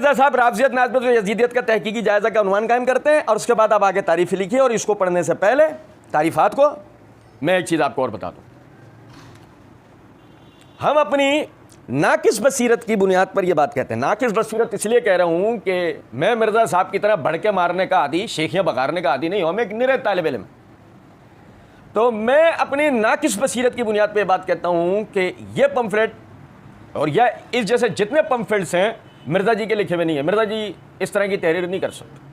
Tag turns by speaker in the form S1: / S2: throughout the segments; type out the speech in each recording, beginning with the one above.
S1: मिर्जा साहब राफजियत, नाज़बियत और यजीदियत का तहकीकी जायज़ा का उन्वान कायम करते हैं और उसके बाद आप आगे तारीफ़ लिखिए। और इसको पढ़ने से पहले तारीफ़ात को मैं एक चीज़ आपको और बता दूँ, हम अपनी नाकिस बसीरत की बुनियाद पर यह बात कहते हैं। नाकिस बसीरत इसलिए कह रहा हूँ कि मैं मिर्ज़ा साहब की तरह भड़के मारने का आदी, शेखियाँ बगारने का आदी नहीं हूँ, मैं एक निरे तालिब इल्म। तो मैं अपनी नाकिस बसीरत की बुनियाद पर बात कहता हूँ कि यह पम्फलेट और यह इस जैसे जितने पम्फलेट्स हैं मिर्ज़ा जी के लिखे हुए नहीं है। मिर्ज़ा जी इस तरह की तहरीर नहीं कर सकते।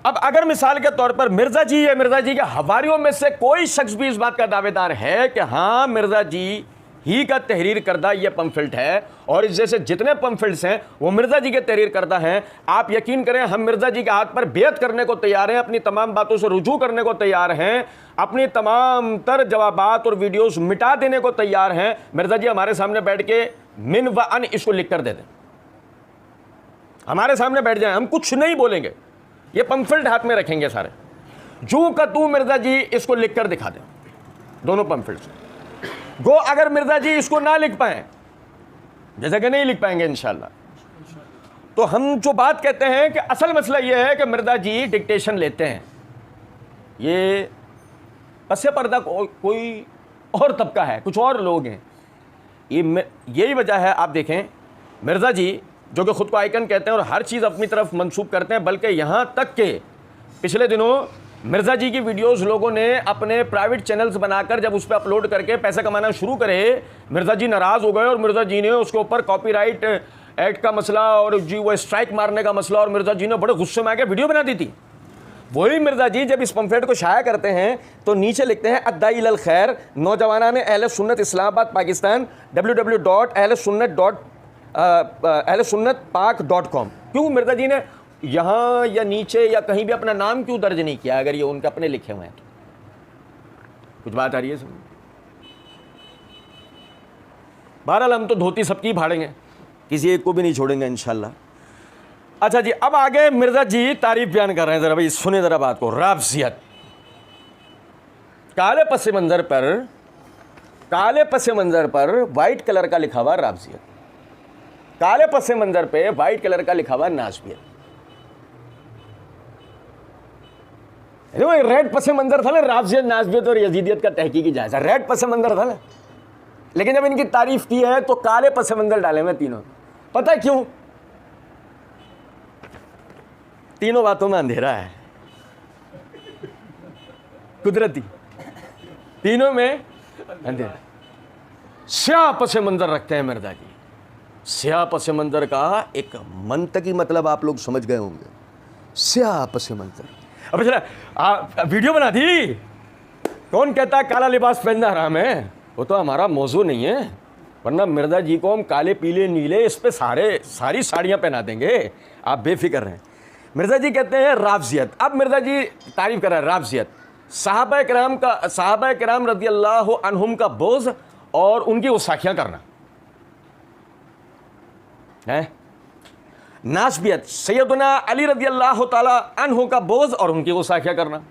S1: अब अगर मिसाल के तौर पर मिर्ज़ा जी या मिर्ज़ा जी के हवारियों में से कोई शख्स भी इस बात का दावेदार है कि हाँ मिर्ज़ा जी ही का तहरीर करदा ये पम्फलेट है और इस जैसे जितने पम्फलेट्स हैं वो मिर्ज़ा जी के तहरीर करदा हैं, आप यकीन करें हम मिर्ज़ा जी के हाथ पर बेयत करने को तैयार हैं, अपनी तमाम बातों से रुजू करने को तैयार हैं, अपनी तमाम तर जवाबात और वीडियोस मिटा देने को तैयार हैं। मिर्ज़ा जी हमारे सामने बैठ के मिन व अन इसको लिख कर दे दें, हमारे सामने बैठ जाएं, हम कुछ नहीं बोलेंगे, ये पम्फलेट हाथ में रखेंगे सारे, जू का तू मिर्ज़ा जी इसको लिख कर दिखा दें, दोनों पम्फलेट्स। गो अगर मिर्ज़ा जी इसको ना लिख पाएं, जैसे कि नहीं लिख पाएंगे इंशाल्लाह, तो हम जो बात कहते हैं कि असल मसला यह है कि मिर्ज़ा जी डिक्टेशन लेते हैं, ये पसे पर्दा कोई और तबका है, कुछ और लोग हैं, यही वजह है। आप देखें मिर्ज़ा जी जो कि ख़ुद को आइकन कहते हैं और हर चीज़ अपनी तरफ मंसूब करते हैं, बल्कि यहाँ तक कि पिछले दिनों मिर्ज़ा जी की वीडियोस लोगों ने अपने प्राइवेट चैनल्स बनाकर जब उस पर अपलोड करके पैसे कमाना शुरू करे, मिर्ज़ा जी नाराज़ हो गए और मिर्ज़ा जी ने उसके ऊपर कॉपीराइट एक्ट का मसला और जी वो स्ट्राइक मारने का मसला, और मिर्ज़ा जी ने बड़े गुस्से में आके वीडियो बना दी थी। वही मिर्ज़ा जी जब इस पम्फलेट को शाया करते हैं तो नीचे लिखते हैं अद्दाई इलल खैर नौजवाना ने अहले सुन्नत इस्लामाबाद पाकिस्तान www.ahlesunnatpak.com। क्यों मिर्ज़ा जी ने यहाँ या नीचे या कहीं भी अपना नाम क्यों दर्ज नहीं किया, अगर ये उनके अपने लिखे हुए हैं तो? कुछ बात आ रही है समझ? बहरहाल हम तो धोती सबकी फाड़ेंगे, किसी एक को भी नहीं छोड़ेंगे इंशाल्लाह। अच्छा जी, अब आगे मिर्ज़ा जी तारीफ बयान कर रहे हैं, जरा भाई सुने जरा बात को। राफजियत, काले पसे मंजर पर वाइट कलर का लिखा हुआ राफजियत, काले पसे मंजर पे वाइट कलर का लिखा हुआ नाज़बियत। रेड पसे मंजर था ना, राफजियत, नाज़बियत और यजीदियत का तहकीकी जायज़ा, रेड पसे मंजर था ना, लेकिन जब इनकी तारीफ की है तो काले पसे मंजर डाले में तीनों। पता है क्यों? तीनों बातों में अंधेरा है, कुदरती, तीनों में अंधेरा। स्याह पसे मंजर रखते हैं मिर्ज़ा जी। स्याह पसे मंजर का एक मंतकी मतलब आप लोग समझ गए होंगे, स्याह पसे मंजर। अब चला वीडियो बना दी, कौन कहता है काला लिबास पहनना हराम है? वो तो हमारा मौजू नहीं है, वरना मिर्ज़ा जी को हम काले पीले नीले इस पे सारी साड़ियाँ पहना देंगे, आप बेफिक्र हैं। मिर्ज़ा जी कहते हैं राफजियत। अब मिर्ज़ा जी तारीफ़ कर रहे हैं राफजियत, सहाबा किराम रज़ियल्लाहु अन्हुम का बोझ और उनकी गुस्ताखियाँ करना है। नाज़बियत, सैयदना अली रज़ियल्लाहु ताला अन्हु का बोझ और उनकी गुस्ताखियाँ करना।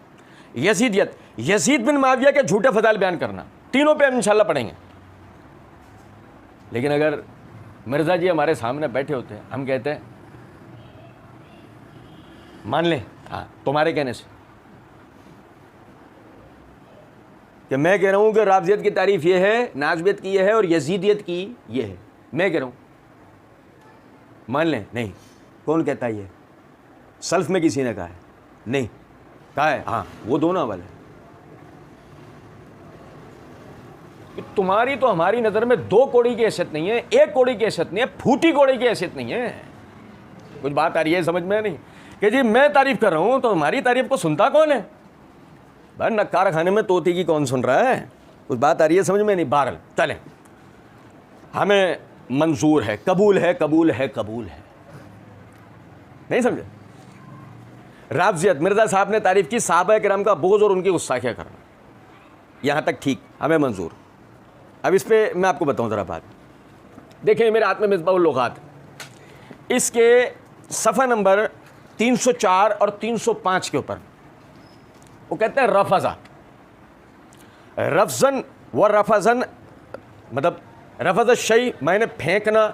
S1: यजीदियत, यजीद बिन मुआविया के झूठे फ़ज़ाइल बयान करना। तीनों पे हम इंशाल्लाह पढ़ेंगे। लेकिन अगर मिर्ज़ा जी हमारे सामने बैठे होते हैं, हम कहते हैं मान लें हाँ तुम्हारे कहने से कि मैं कह रहा हूँ कि राफजियत की तारीफ़ ये है, नाज़बियत की ये है और यजीदियत की ये है, मैं कह रहा हूँ, मान लें नहीं, कौन कहता है ये? सल्फ में किसी ने कहा है? नहीं कहा है, हाँ वो दोनों वाले। तुम्हारी तो हमारी नज़र में दो कोड़ी की हैसियत नहीं है, एक कोड़ी की हैसियत नहीं है, फूटी कोड़ी की हैसियत नहीं है। कुछ बात आ रही है समझ में? नहीं कि जी मैं तारीफ़ कर रहा हूँ तो हमारी तारीफ़ को सुनता कौन है? भाई नक्कार खाने में तोती की कौन सुन रहा है? कुछ बात आ रही है समझ में? नहीं। बहरहाल चलें, हमें मंजूर है, कबूल है, कबूल है, कबूल है। नहीं समझे? राफजियत, मिर्ज़ा साहब ने तारीफ़ की सहाबा किराम का बोझ और उनकी गुस्ताखियाँ करना, यहाँ तक ठीक, हमें मंजूर। अब इस पर मैं आपको बताऊँ ज़रा बात। देखिए मेरे हाथ में मिसबाहुल लुगात, इसके सफ़ा नंबर 304 और 305 के ऊपर वो कहते हैं रफ़ज़ा, रफ़ज़न व रफ़ज़न, मतलब रफ़ज़ शई मैंने फेंकना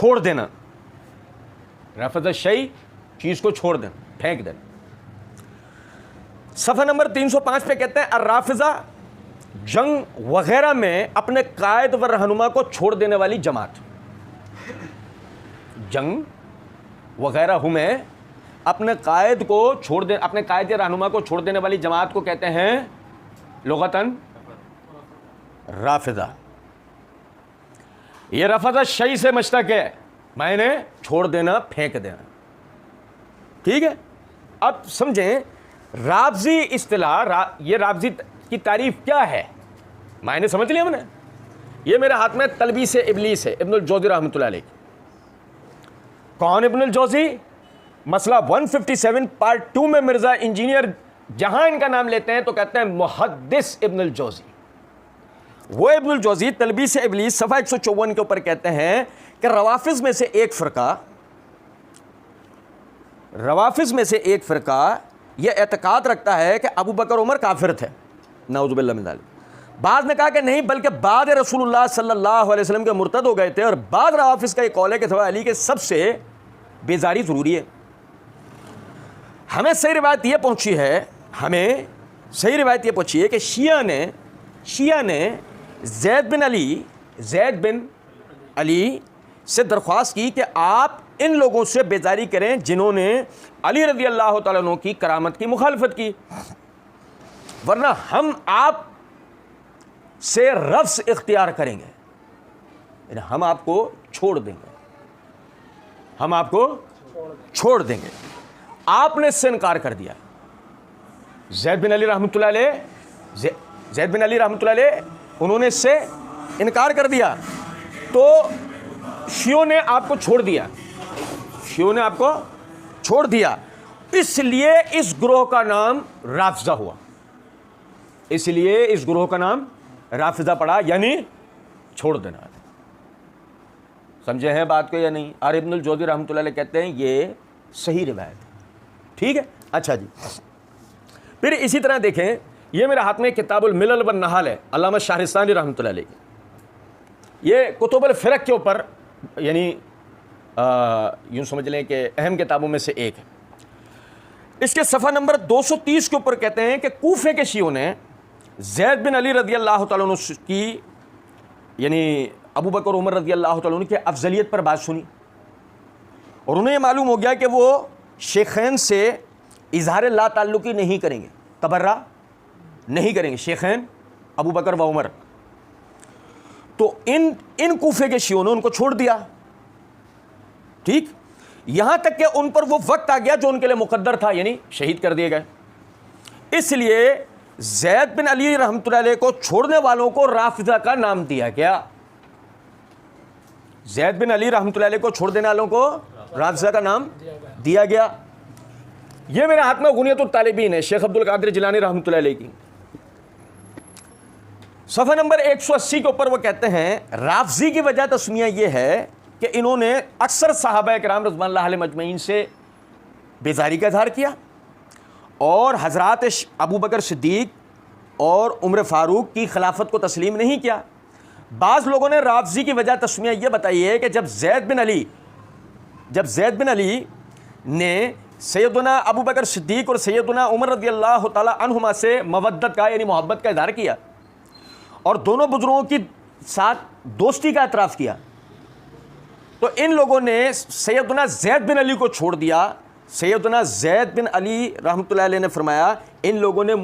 S1: छोड़ देना, रफज़ शै चीज़ को छोड़ देना, फेंक देना। सफ़ा नंबर 305 पे कहते हैं अर्राफिज़ा जंग वगैरह में अपने कायद व रहनुमा को छोड़ देने वाली जमात। जंग वगैरह में अपने कायद को छोड़ दे, अपने कायद या रहनुमा को छोड़ देने वाली जमात को कहते हैं लुगतन राफिज़ा। ये रफ़ज़ शै से मश्तक है, मैंने छोड़ देना, फेंक देना। ठीक है, अब समझें राबजी इस्तिलाह, ये राबजी की तारीफ क्या है, मैंने समझ लिया हमने। ये मेरे हाथ में तलबीस इबलीस है, इब्नुल जौज़ी रहमतुल्लाह अलैह। कौन इब्नुल जौज़ी? मसला 157 पार्ट 2 में मिर्ज़ा इंजीनियर जहां इनका नाम लेते हैं तो कहते हैं मुहद्दिस इब्नुल जौज़ी। वो इब्नुल जौज़ी तलबीस इबलीस सफ़ा 154 के ऊपर कहते हैं कि रवाफिज़ में से एक फ़िरका यह एतकाद रखता है कि अबू बकर उमर काफिर थे, नाउज़ुबिल्लाह मिन ज़ालिक। बाद ने कहा कि नहीं, बल्कि बाद रसूलुल्लाह सल्लल्लाहु अलैहि वसल्लम के मुर्तद हो गए थे। और बाद रवाफिज़ का एक कौल है कि थोड़ा अली के सबसे बेजारी ज़रूरी है। हमें सही रिवायत ये पहुंची है कि शिया ने ज़ैद बिन अली से दरख्वास्त की कि आप इन लोगों से बेजारी करें जिन्होंने अली रज़ी अल्लाह तआला अन्हु की करामत की मुखालफत की, वरना हम आप से रफ्स इख्तियार करेंगे, हम आपको छोड़ देंगे। आपने इससे इनकार कर दिया। ज़ैद बिन अली रहमतुल्लाह अलैह उन्होंने इससे इनकार कर दिया, तो शियों ने आपको छोड़ दिया। इसलिए इस ग्रोह का नाम राफिज़ा हुआ, इसलिए इस ग्रोह का नाम राफिज़ा पड़ा, यानी छोड़ देना। समझे हैं बात को या नहीं? और इब्नुल जौज़ी रहमतुल्लाह अलैह कहते हैं ये सही रिवायत है। ठीक है, अच्छा जी। फिर इसी तरह देखें, ये मेरे हाथ में किताबुल मिलल वन नहाल है, अल्लामा शाहरिस्तानी रहमतुल्लाह अलैह। ये कुतुबुल फ़िरक़ के ऊपर, यानी यूँ समझ लें कि अहम किताबों में से एक है। इसके सफ़ा नंबर 230 के ऊपर कहते हैं कि कूफे के शियों ने ज़ैद बिन अली रज़ी अल्लाह तआला अन्हु की, यानी अबू बकर उमर रज़ी अल्लाह तआला अन्हु की अफजलियत पर बात सुनी, और उन्हें मालूम हो गया कि वो शेखैन से इजहार ला ताल्लुकी नहीं करेंगे, तबर्रा नहीं करेंगे, शेखैन अबू बकर व उमर। तो इन कूफे के शियों ने उनको छोड़ दिया। ठीक, यहां तक कि उन पर वो वक्त आ गया जो उनके लिए मुकद्दर था, यानी शहीद कर दिए गए। इसलिए ज़ैद बिन अली रहमतुल्लाह अलैह को छोड़ने वालों को राफिज़ा का नाम दिया गया। ज़ैद बिन अली रहमतुल्लाह अलैह को छोड़ देने वालों को राफिज़ा का नाम दिया गया। ये मेरे हाथ में गुनियतुत तालिबीन है, शेख अब्दुल कादिर जिलानी रहमतुल्लाह अलैह की। सफ़ा नंबर 180 के ऊपर वो कहते हैं राफजी की वजह तस्मिया ये है कि इन्होंने अक्सर सहाबा किराम रज़वानुल्लाह अलैहिम अजमईन से बेजारी का इज़हार किया और हज़रात अबू बकर सिद्दीक़ और उमर फ़ारूक की खिलाफत को तस्लीम नहीं किया। बाज़ लोगों ने राफजी की वजह तस्मिया ये बताई है कि जब ज़ैद बिन अली ने सैयदना अबू बकर सिद्दीक़ और सैयदना उमर रज़ी अल्लाह तआला अन्हुमा से मवद्दत का, यानी मोहब्बत का इज़हार किया और दोनों बुजुर्गों के साथ दोस्ती का एतराफ़ किया, तो इन लोगों ने सैयदना ज़ैद बिन अली को छोड़ दिया। सैयदना ज़ैद बिन अली रहमतुल्लाह अलैह ने फरमाया, इन लोगों ने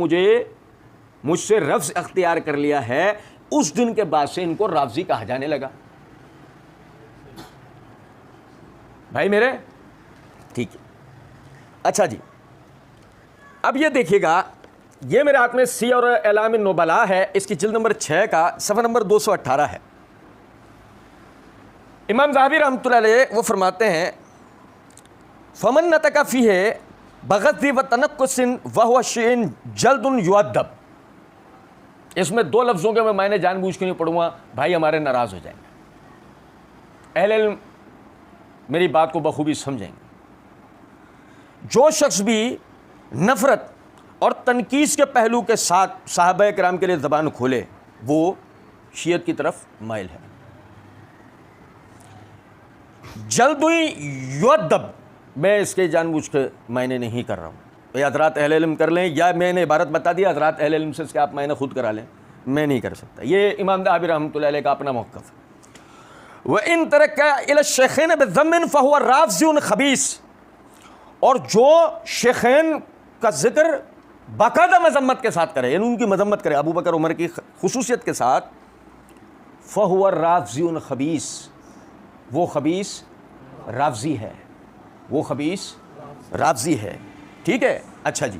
S1: मुझसे रफ्ज़ अख्तियार कर लिया है। उस दिन के बाद से इनको राफजी कहा जाने लगा। भाई मेरे, ठीक है, अच्छा जी। अब ये देखिएगा, ये मेरे हाथ में सी और एलाम नुबला है, इसकी जिल्द नंबर 6 का सफ़ा नंबर 218 है। इमाम ज़हाबी रहमतुल्लाह अलैह वो फरमाते हैं, फ़मन नतका फ़ीह बग़ज़्ज़ि व तनक्कुसिन व हुवा शैइन जल्दुन युअद्दब। इसमें 2 लफ्ज़ों के मैं मायने जानबूझ के नहीं पढ़ूँगा, भाई हमारे नाराज़ हो जाएंगे। अहले इल्म मेरी बात को बखूबी समझेंगे। जो शख्स भी नफ़रत और तनकीस के पहलू के साथ सहाबा किराम के लिए ज़बान खोले, वो शियत की तरफ माइल है। जल्द युअद्दब, मैं इसके जानबूझ के मायने नहीं कर रहा हूँ, ये हज़रात अहले इल्म कर लें, या मैंने इबारत बता दी हज़रात अहले इल्म से इसके आप मायने खुद करा लें, मैं नहीं कर सकता। ये इमाम ज़हाबी रहमतुल्लाह अलैह का अपना मौक़िफ़ है। व इन तरक्का इला शेखैन बिज़म्मिन फहुव राफ़ज़ियुन ख़बीस, और जो शेखैन का जिक्र बाकायदा मजम्मत के साथ करे, यानी उनकी मजम्मत करे अबू बकर उमर की खुसूसियत के साथ, फहुव राफ़ज़ियुन ख़बीस, वो ख़बीस राफ़ज़ी है, वो ख़बीस राफ़ज़ी है। ठीक है, अच्छा जी,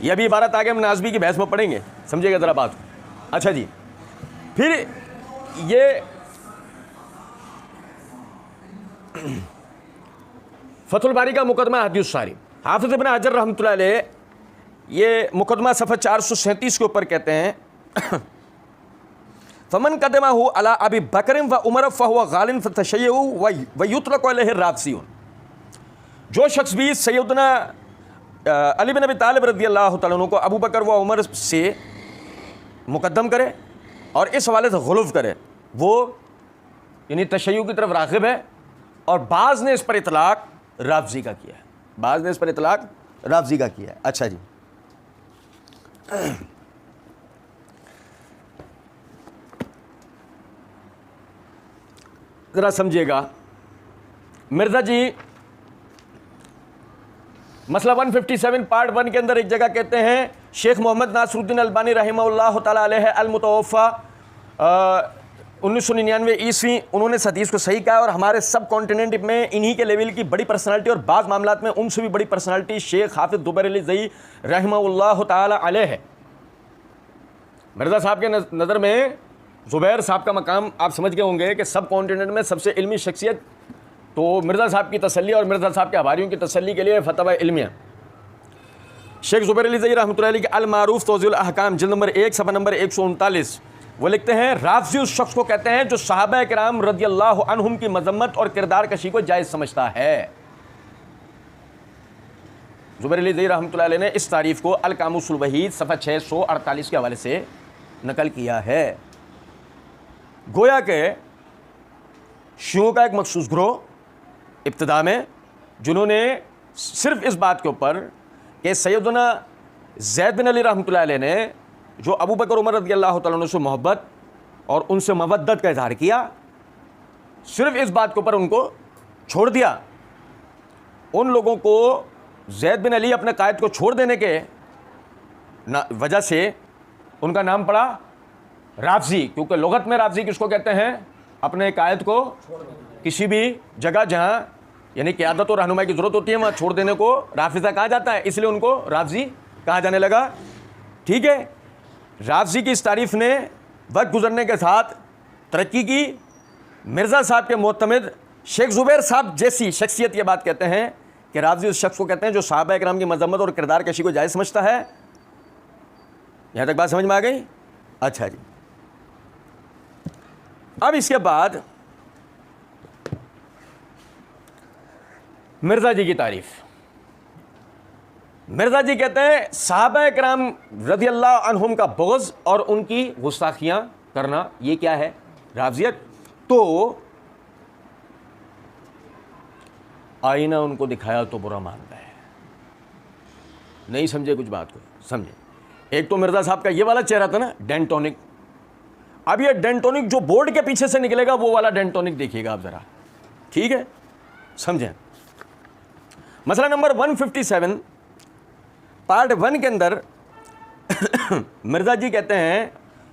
S1: ये भी इबारत आगे हम नाज़मी की बहस में पढ़ेंगे, समझिएगा ज़रा बात। अच्छा जी, फिर ये फतहुल बारी का मुकदमा हदीस सारी, हाफिज़ इब्न हजर रहमतुल्लाह अलैह ये मुकदमा सफ़ा 437 के ऊपर कहते हैं, फमन कदमहु अला अबी बकर व उमर फहुव गालिन फतशय्यउ व युतलक़ु अलैहि राफ़ज़ियुन, जो शख्स भी सैयदना अली बिन अबी तालिब रज़ियल्लाहु तआला अन्हु को अबू बकर व उमर से मुकद्दम करे और इस हवाले से गुलूफ़ करे, वो यानी तशय्युअ की तरफ राग़िब है। और बाज़ ने इस पर इतलाक़ राफ़ज़ी का किया है, बाज़ ने इस पर इतलाक़ राफ़ज़ी का किया है। अच्छा जी, ज़रा समझिएगा, मिर्ज़ा जी मसला 157 पार्ट 1 के अंदर एक जगह कहते हैं, शेख मोहम्मद नासरुद्दीन अलबानी रहमहुल्लाह तआला अलैह अल-मुतवफ़ा 1999 ईस्वी, उन्होंने इस हदीस को सही कहा। और हमारे सब कॉन्टिनेंट में इन्हीं के लेवल की बड़ी पर्सनालिटी और बाज़ मामलात में उनसे भी बड़ी पर्सनालिटी शेख हाफिज़ ज़ुबैर अली ज़ई रहमहुल्लाह तआला अलैह है। मिर्ज़ा साहब के नज़र में ज़ुबैर साहब का मकाम आप समझ गए होंगे कि सब कॉन्टिनेंट में सबसे इल्मी शख्सियत, तो मिर्ज़ा साहब की तसल्ली और मिर्ज़ा साहब के हवारियों की तसल्ली के लिए फतवा इल्मिया शेख ज़ुबैर अली ज़ई रहमतुल्लाह अलैह के अल मारूफ़ तौज़ीउल अहकाम जिल्द नंबर 1 सफ़ा नंबर 139, वो लिखते हैं, राफ़ज़ी उस शख्स को कहते हैं जो सहाबा किराम रज़ियल्लाहु अन्हुम की मज़म्मत और किरदार कशी को जायज़ समझता है। ज़ुबैर अली ज़ई रहमतुल्लाह अलैह ने इस तारीफ़ को अल कामुसुल वहीद सफ़ा 648 के हवाले से नकल किया है। गोया के शियों का एक मखसूस ग्रोह इब्तिदा में, जिन्होंने सिर्फ इस बात के ऊपर कि सैयदना ज़ैद बिन अली रहमतुल्लाह अलैह ने जो अबू बकर उमर रज़ियल्लाहु तआला अन्हु से मोहब्बत और उनसे मवद्दत का इज़हार किया, सिर्फ इस बात के ऊपर उनको छोड़ दिया। उन लोगों को ज़ैद बिन अली अपने कायद को छोड़ देने के वजह से उनका नाम पड़ा राफ़ज़ी, क्योंकि लुगत में राफ़ज़ी किसको कहते हैं? अपने कायद को किसी भी जगह जहाँ यानी क़यादत और रहनुमाई की ज़रूरत होती है वहाँ छोड़ देने को राफ़िज़ा कहा जाता है, इसलिए उनको राफ़ज़ी कहा जाने लगा। ठीक है, राफ़ज़ी की इस तारीफ़ ने वक्त गुजरने के साथ तरक्की की। मिर्ज़ा साहब के मोतमिद शेख ज़ुबैर साहब जैसी शख्सियत ये बात कहते हैं कि राफ़ज़ी उस शख्स को कहते हैं जो सहाबा किराम की मज़म्मत और किरदार कशी को जायज़ समझता है। यहाँ तक बात समझ में आ गई? अच्छा जी, अब इसके बाद मिर्ज़ा जी की तारीफ़। मिर्ज़ा जी कहते हैं सहाबा किराम रज़ियल्लाहु अन्हुम का बुग़्ज़ और उनकी गुस्ताखियाँ करना, ये क्या है? राफ़ज़ियत। तो आईना उनको दिखाया तो बुरा मान गए। नहीं समझे कुछ बात को? समझे। एक तो मिर्ज़ा साहब का ये वाला चेहरा था ना, डेंटोनिक। अब ये डेंटोनिक जो बोर्ड के पीछे से निकलेगा वो वाला डेंटोनिक देखिएगा आप ज़रा, ठीक है? समझें। मसला नंबर 157 पार्ट 1 के अंदर मिर्ज़ा जी कहते हैं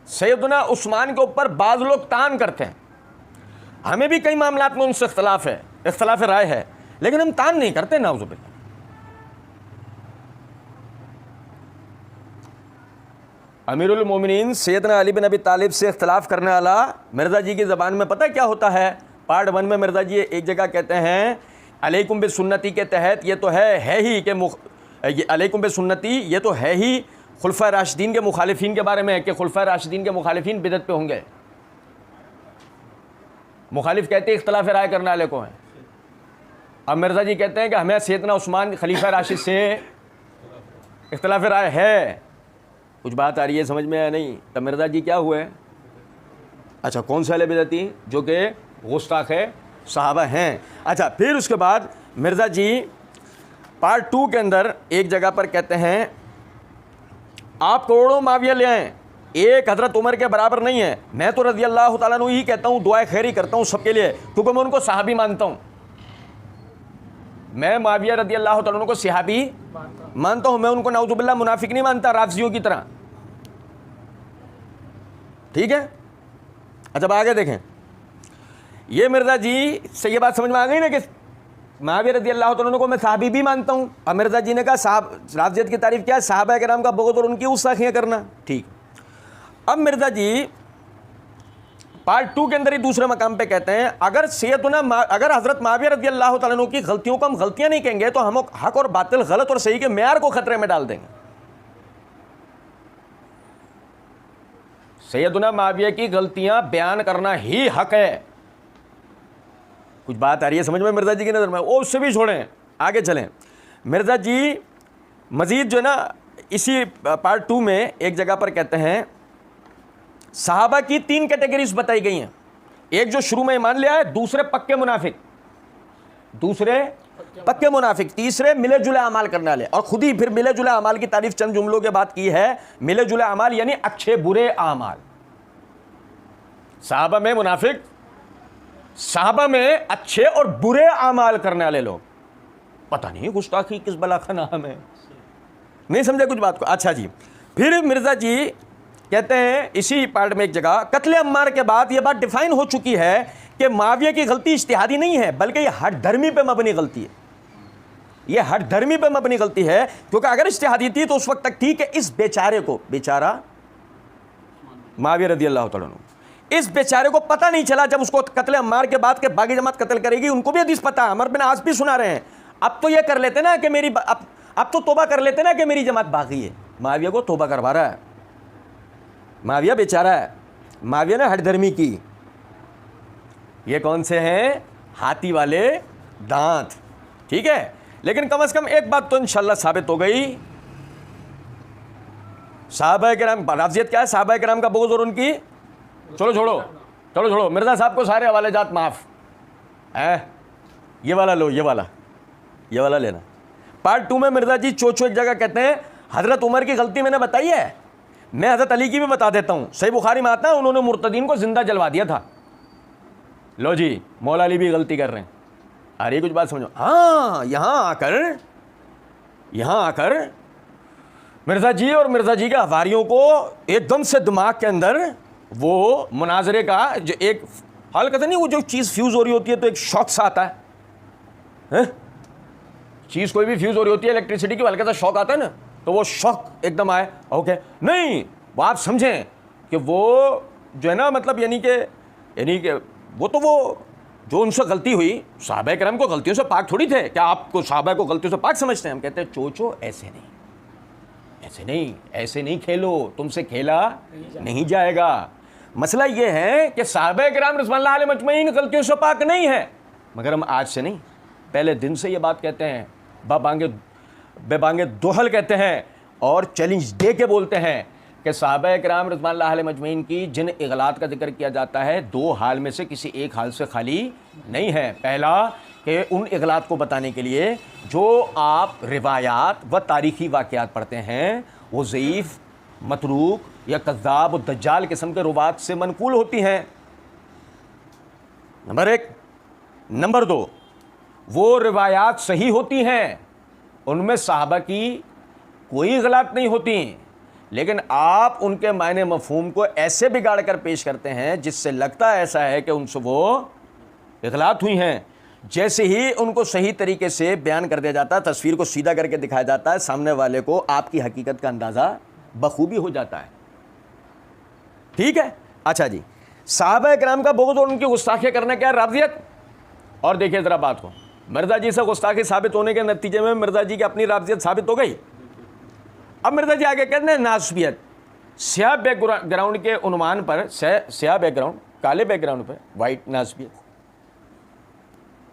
S1: सैयदना उस्मान के ऊपर बाज़ लोग तान करते हैं, हमें भी कई मामलात में उनसे इख्तलाफ है, इख्तलाफ राय है, लेकिन हम तान नहीं करते। नाउज़ुबिल्लाह। अमीरुल मोमिनीन सैयदना अली बिन अबी तालिब से इख्तलाफ करने वाला मिर्ज़ा जी की ज़बान में पता क्या होता है? पार्ट 1 में मिर्ज़ा जी एक जगह कहते हैं अलैकुम बिसुन्नती के तहत ये तो है ही कि अलैकुम बिसुन्नती ये तो है ही खुलफा राशिदीन के मुखालिफिन के बारे में कि खुलफा राशिदीन के मुखालिफिन बिदअत पे होंगे। मुखालिफ कहते हैं इख्तलाफ राय करने वाले को हैं। अब मिर्ज़ा जी कहते हैं कि हमें सैयदना उस्मान खलीफा राशिद से इख्तलाफ राय है। कुछ बात आ रही है समझ में या नहीं? तब मिर्ज़ा जी क्या हुए? अच्छा, कौन से वाले बिदअती? जो कि गुस्ताख है सहाबा हैं। अच्छा, फिर उसके बाद मिर्ज़ा जी पार्ट 2 के अंदर एक जगह पर कहते हैं आप करोड़ों माविया ले आएँ, एक हज़रत उमर के बराबर नहीं है। मैं तो रज़ी अल्लाह तआला अन्हु ही कहता हूँ, दुआ खैरी करता हूँ सबके लिए, क्योंकि मैं उनको सहाबी मानता हूँ। मैं माविया रज़ी अल्लाह तआला अन्हु को सहाबी मानता हूँ। मैं उनको नाउज़ुबिल्लाह मुनाफिक नहीं मानता राफ़िज़ियों की तरह। ठीक है। अच्छा, आगे देखें, ये मिर्ज़ा जी से ये बात समझ में आ गई ना कि माविया रज़ी अल्लाह तआला अन्हु को मैं सहाबी भी मानता हूँ। अब मिर्ज़ा जी ने कहा साहब राफ़िज़ियत की तारीफ़ क्या है? सहाबा किराम का बुग़्ज़ और उनकी गुस्ताखियाँ करना। ठीक। अब मिर्ज़ा जी पार्ट 2 के अंदर ही दूसरे मकाम पे कहते हैं अगर अगर हज़रत माविया रज़ी अल्लाह तआला अन्हु की गलतियों को हम गलतियाँ नहीं कहेंगे तो हम हक और बातिल, गलत और सही के मेयार को खतरे में डाल देंगे। सैयदना माविया की गलतियां बयान करना ही हक है। कुछ बात आ रही है समझ में मिर्ज़ा जी की नज़र में? वो उससे भी छोड़ें, आगे चलें। मिर्ज़ा जी मज़ीद जो है ना इसी पार्ट 2 में एक जगह पर कहते हैं सहाबा की 3 कैटेगरीज बताई गई हैं। एक जो शुरू में ईमान लिया है, दूसरे पक्के मुनाफिक, तीसरे मिले जुले अमाल करने वाले। और खुद ही फिर मिले जुले अमाल की तारीफ चंद जुमलों के बाद की है। मिले जुले अमाल यानी अच्छे बुरे अमाल। सहाबा में मुनाफिक, सहाबा में अच्छे और बुरे अमाल करने वाले लोग। पता नहीं गुस्ताखी किस बला का नाम है, नहीं समझे कुछ बात को। अच्छा जी, फिर मिर्ज़ा जी कहते हैं इसी पार्ट में एक जगह कत्ले अम्मार के बाद यह बात डिफाइन हो चुकी है कि माविया की गलती इज्तिहादी नहीं है, बल्कि यह हठ धर्मी पे मबनी गलती है। यह हठ धर्मी पे मबनी गलती है, क्योंकि अगर इज्तिहादी थी तो उस वक्त तक ठीक है। इस बेचारा माविया रज़ी अल्लाह तआला अन्हु, इस बेचारे को पता नहीं चला जब उसको कत्ले अम्मार के बाद के बागी जमात कत्ल करेगी। उनको भी हदीस पता है, अमर बिन आस भी सुना रहे हैं। अब तो यह कर लेते ना कि मेरी अब तो तौबा कर लेते ना कि मेरी जमात बागी है। माविया को तौबा करवा रहा है। माविया बेचारा है, माविया ने हठ धर्मी की। ये कौन से हैं? हाथी वाले दांत। ठीक है, लेकिन कम से कम एक बात तो इंशाल्लाह साबित हो गई, सहाबा किराम राफ़िज़ियत क्या है? सहाबा किराम का बुग़्ज़ और उनकी चलो छोड़ो। मिर्ज़ा साहब को सारे हवाले जात माफ़ है। ये वाला लो, ये वाला लेना। पार्ट 2 में मिर्ज़ा जी चोचो एक जगह कहते हैं हज़रत उमर की गलती मैंने बताई है, मैं हज़रत अली की भी बता देता हूँ। सही बुखारी में आता है उन्होंने मुर्तदीन को जिंदा जलवा दिया था। लो जी, मौला अली भी गलती कर रहे हैं। अरे कुछ बात समझो। हाँ, यहाँ आकर मिर्ज़ा जी और मिर्ज़ा जी के हवारियों को एकदम से दिमाग के अंदर वो मुनाजरे का जो एक हाल कहते नहीं, वो जो चीज़ फ्यूज़ हो रही होती है तो एक शॉक सा आता है। चीज़ कोई भी फ्यूज़ हो रही होती है इलेक्ट्रिसिटी की, हल्का सा शॉक आता है ना, तो वो शॉक एकदम आए। ओके, नहीं वो आप समझें कि वो जो है ना मतलब यानी कि वो तो वो जो उनसे गलती हुई, सहाबा किराम को गलतियों से पाक थोड़ी थे। क्या आपको सहाबा को गलतियों से पाक समझते हैं? हम कहते हैं चोचो ऐसे नहीं खेलो, तुमसे खेला नहीं जाएगा। मसला ये है कि सहाबा किराम रिज़वानुल्लाह अलैहिम अजमईन गलतियों से पाक नहीं है, मगर हम आज से नहीं, पहले दिन से ये बात कहते हैं, बेबांगे दोहल कहते हैं और चैलेंज दे के बोलते हैं कि सहाबा किराम रिज़वानुल्लाह अलैहिम अजमईन की जिन इग़लात का जिक्र किया जाता है, 2 हाल में से किसी एक हाल से खाली नहीं है। पहला कि उन इग़लात को बताने के लिए जो आप रिवायात व तारीख़ी वाक़यात पढ़ते हैं वो ज़ईफ़, मतरूक या कज़्ज़ाब और दज्जाल किस्म के रुवात से मनकूल होती हैं, नंबर 1। नंबर 2, वो रिवायात सही होती हैं, उनमें सहाबा की कोई गलत नहीं होती, लेकिन आप उनके मायने मफ़हूम को ऐसे बिगाड़ कर पेश करते हैं जिससे लगता ऐसा है कि उनसे वो गलत हुई हैं। जैसे ही उनको सही तरीके से बयान कर दिया जाता है, तस्वीर को सीधा करके दिखाया जाता है, सामने वाले को आपकी हकीकत का अंदाज़ा बखूबी हो जाता है। ठीक है। अच्छा जी, सहाबा किराम का बुग़्ज़ और उनकी गुस्ताखी करना क्या है? राफ़िज़ियत। और देखिए ज़रा बात को, मिर्ज़ा जी से गुस्ताखी साबित होने के नतीजे में मिर्ज़ा जी की अपनी राफ़िज़ियत साबित हो गई। अब मिर्ज़ा जी आगे कहते हैं नासबियत। स्याह बैकग्राउंड के उन्वान पर, स्याह बैकग्राउंड, काले बैकग्राउंड पर वाइट नासबियत।